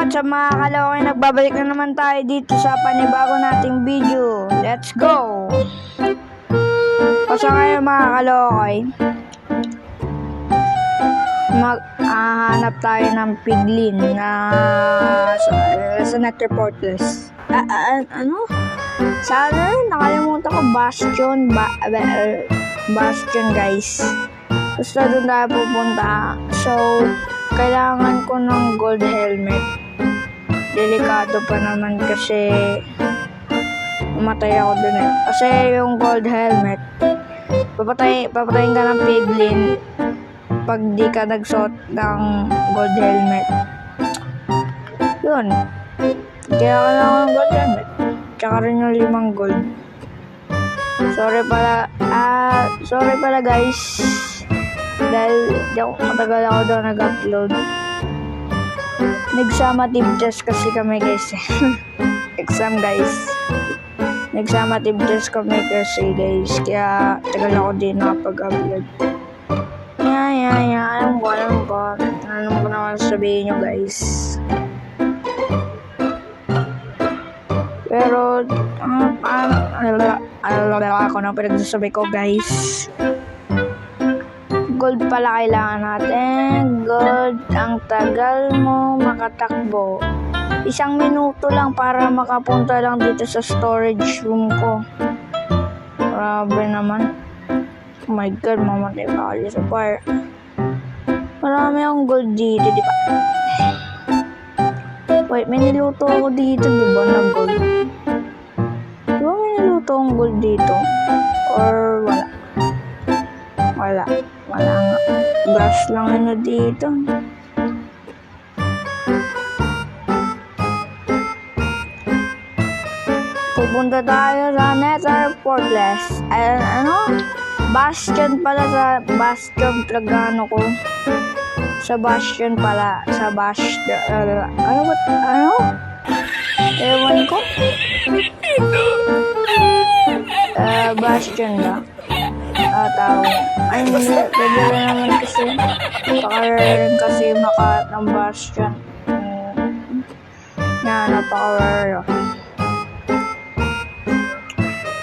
What's up mga kalokoy, nagbabalik na naman tayo dito sa panibago nating video. Let's go! Kasi ngayon mga kalokoy, maghahanap tayo ng piglin na sa Nether Fortress. Ano? Sana nakalimutan ko, Bastion guys. Gusto doon tayo pupunta. So, kailangan ko ng gold helmet. Delikado pa naman kasi umatay ako dun eh. Kasi yung gold helmet, papatayin ka ng piglin pag di ka nagsuot ng gold helmet. Yun. Kaya kailangan ng gold helmet. Tsaka rin yung 5 gold. Sorry pala guys. Dahil matagal ako daw nag-upload. Nag-summative test kasi kami guys. Exam guys. Nag-summative test kami kasi guys. Kaya tagal ako din nakapag-upload. Alam ko. Alam ko naman sabihin nyo guys. Pero, ako na pinagsasabi ko guys. Gold pala kailangan natin. Gold, ang tagal mo makatakbo. 1 minuto lang para makapunta lang dito sa storage room ko. Grabe naman. Oh my god, mamatay pa kayo sa fire. Marami akong gold dito, di ba? Wait, may niluto ako dito, di ba, na gold? Di ba may niluto akong gold dito? Or wala? Wala nga. Gas lang ano dito. Pupunta tayo sa Nether Fortress. Bastion pala sa Bastion Tragano ko. Sa Bastion pala. Sa Bastion. Ano? Ewan ko. Bastion ba? Tawag. Ay, regular naman kasi. Napaka-rare kasi makaat ng Bastion. Yan, napaka-rare.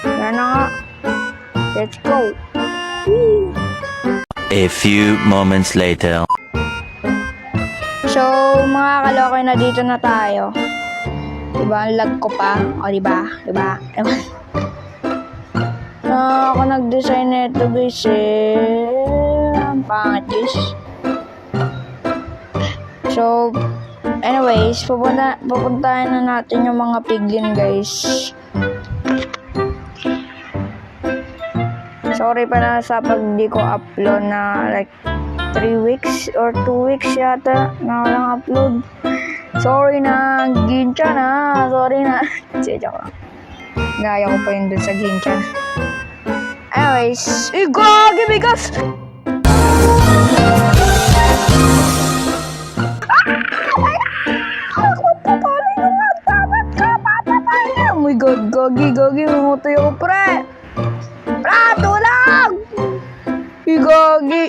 Yan na nga. Let's go. A few moments later. So, mga kalokoy, na dito na tayo. Diba, ang lag ko pa. O, diba? Ako nag-design nito guys ang pangit guys. So, anyways, pupuntahan na natin yung mga piglin guys. Sorry pala sa pag di ko upload na like 3 weeks or 2 weeks yata na walang upload. Sorry na, Gincha na. Sorry na. Joke lang. Gaya ko pa yun dun sa Gincha. Anyways, Gagi bigas! Oh my god, Gagi, mamatay ako pre! Tulang! Gagi!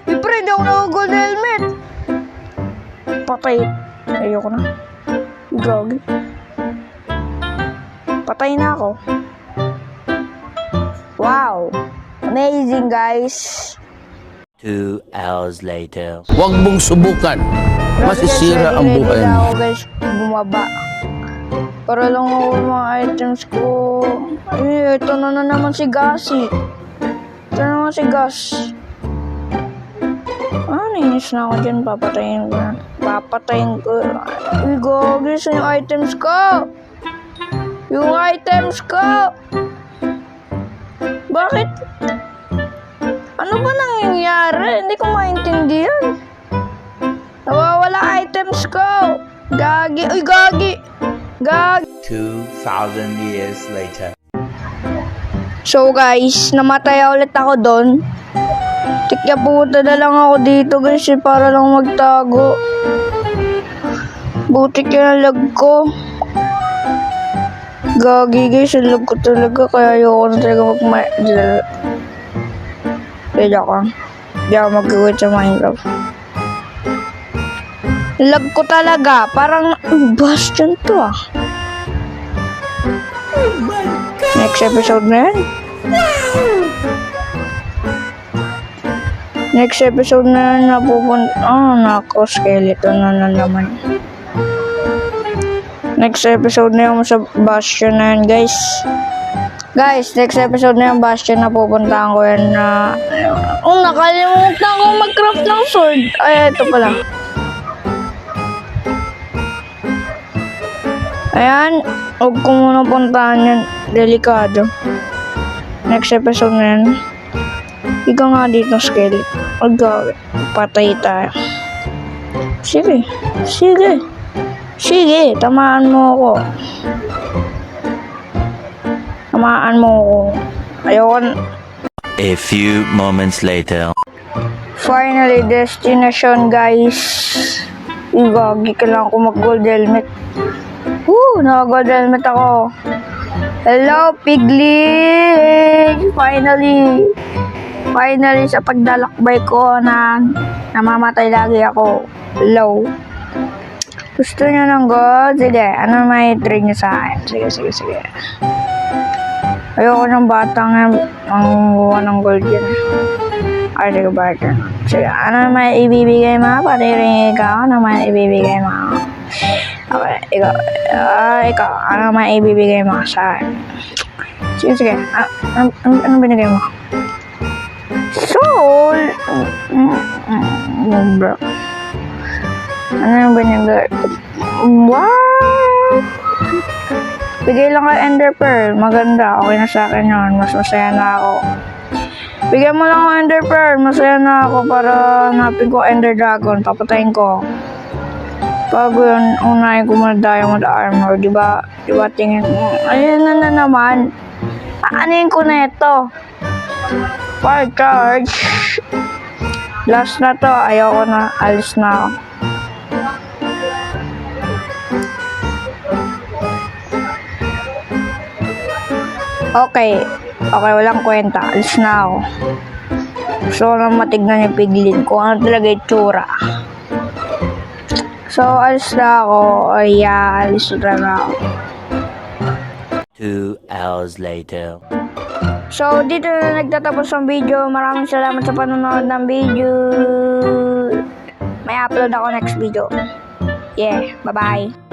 Pre, di ako naka-gold helmet! Patay. Ayoko na. Gagi. Patay na ako. Wow! Amazing guys! 2 hours later. Huwag mong subukan. Masisira ang buhay mo. Ako guys, bumaba. Para lang ako mga items ko. Ay, ito na naman si Gassi. Ito na naman si Gas. Nainis na ako dyan. Papatayin ko. Ay, gagi, saan yung items ko? Yung items ko! Bakit? Ano ba nangyayari? Hindi ko maintindihan. Nawawala items ko. Gagi. Uy, gagi. 2,000 years later. So guys, namatay ulit ako doon. Tikya pumunta na lang ako dito guys para lang magtago. Butik yung lag ko. Gagi guys, ang lag ko talaga. Kaya ayoko na talaga Pwede ako. Hindi ako mag-quit sa Minecraft. Lag ko talaga. Parang Bastion to ah. Next episode na yan. Next episode na yan napupunta. Oh, nako, skeleton na naman. Next episode na yung sa Bastion na yan, guys. Guys, next episode na yung Bastion na pupuntahan ko yan na... nakalimutan ko mag-craft ng sword. Ay, ito pala. Ayan, huwag ko muna puntahan yan. Delikado. Next episode na yan. Ikaw nga dito, skeleton. Huwag gawin. Patay tayo. Sige. Sige. Sige, tamaan mo ako. Tamaan mo ako. Ayoko na. A few moments later. Finally, destination, guys. Igagi, kailangan ko mag-gold helmet. Naka-gold helmet ako. Hello, Piglin! Finally, sa pagdalakbay ko na namamatay lagi ako. Hello. Gusto niyo ng gold? Sige, ano may trade niyo sa akin? Sige. Ayoko ng batang ang buwa ng gold yan. Ay, sige, barter. Sige, ano may ibibigay mo? Patiring ikaw, ano may ibibigay mo? Okay, ikaw, ano may ibibigay mo sa akin? Sige. Ano binigay mo? Soul! Bro. Ano yung binigay? Wow! Bigay lang kay Ender Pearl. Maganda. Okay na sa akin yun. Mas masaya na ako. Bigyan mo lang ako Ender Pearl. Masaya na ako para hanapin ko Ender Dragon. Papatayin ko. Bago yun, unahin ko muna Diamond Armor. Diba tingin mo? Ayun na naman. Aanin ko na ito. Fire charge. Last na to. Ayoko na. Alis na ako. Okay, walang kwenta. Alis na ako. Gusto ko lang matignan yung Piglin kung ano talaga yung tsura. So, alis na ako. Alis na talaga ako. 2 hours later. So, dito na nagtatapos ang video. Maraming salamat sa panonood ng video. May upload ako next video. Yeah, bye-bye.